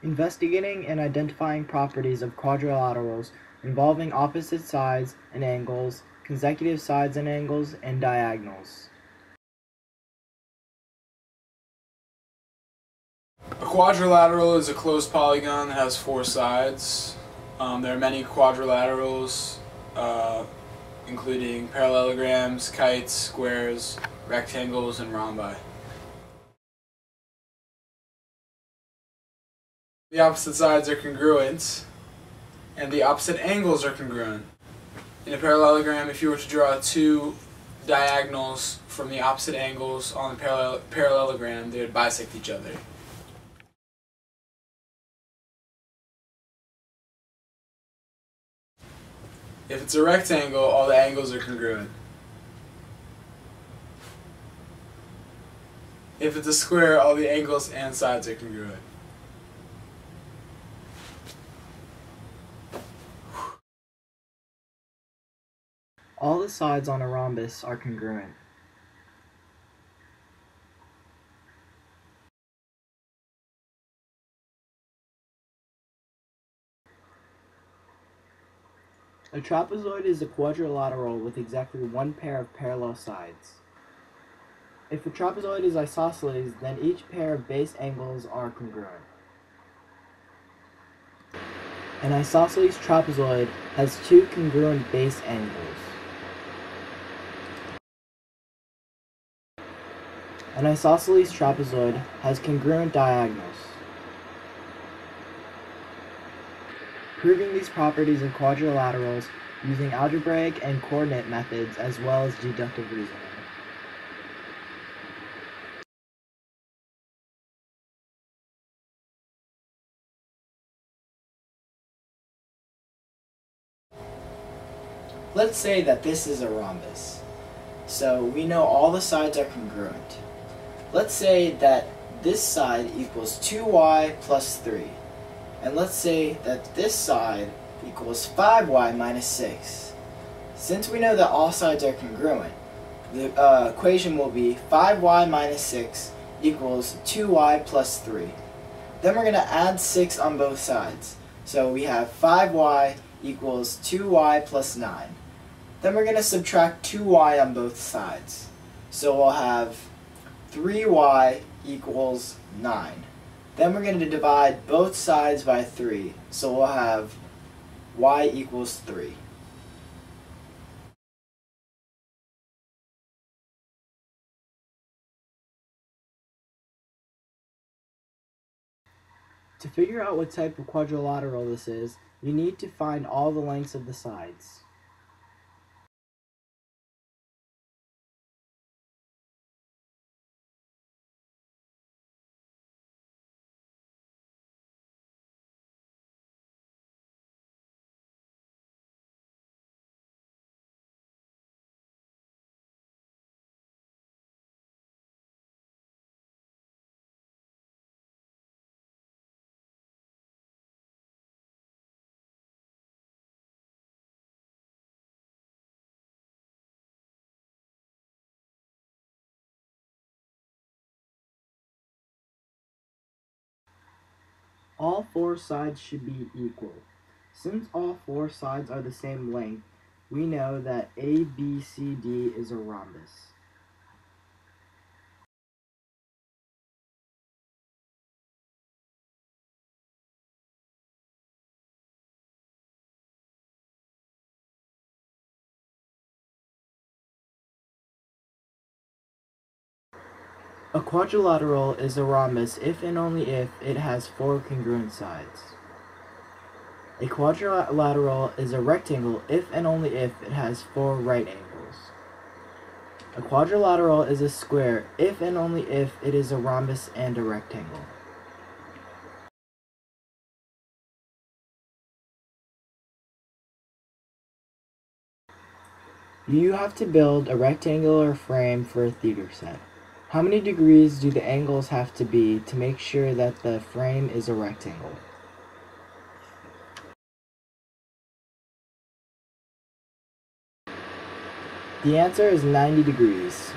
Investigating and identifying properties of quadrilaterals involving opposite sides and angles, consecutive sides and angles, and diagonals. A quadrilateral is a closed polygon that has four sides. There are many quadrilaterals, including parallelograms, kites, squares, rectangles, and rhombi. The opposite sides are congruent, and the opposite angles are congruent. In a parallelogram, if you were to draw two diagonals from the opposite angles on the parallelogram, they would bisect each other. If it's a rectangle, all the angles are congruent. If it's a square, all the angles and sides are congruent. All the sides on a rhombus are congruent. A trapezoid is a quadrilateral with exactly one pair of parallel sides. If a trapezoid is isosceles, then each pair of base angles are congruent. An isosceles trapezoid has two congruent base angles. An isosceles trapezoid has congruent diagonals. Proving these properties of quadrilaterals using algebraic and coordinate methods as well as deductive reasoning. Let's say that this is a rhombus. So we know all the sides are congruent. Let's say that this side equals 2y plus 3. And let's say that this side equals 5y minus 6. Since we know that all sides are congruent, the equation will be 5y minus 6 equals 2y plus 3. Then we're going to add 6 on both sides. So we have 5y equals 2y plus 9. Then we're going to subtract 2y on both sides. So we'll have 3y equals 9. Then we're going to divide both sides by 3. So we'll have y equals 3. To figure out what type of quadrilateral this is, you need to find all the lengths of the sides. All four sides should be equal. Since all four sides are the same length, we know that ABCD is a rhombus. A quadrilateral is a rhombus if and only if it has four congruent sides. A quadrilateral is a rectangle if and only if it has four right angles. A quadrilateral is a square if and only if it is a rhombus and a rectangle. You have to build a rectangular frame for a theater set. How many degrees do the angles have to be to make sure that the frame is a rectangle? The answer is 90 degrees.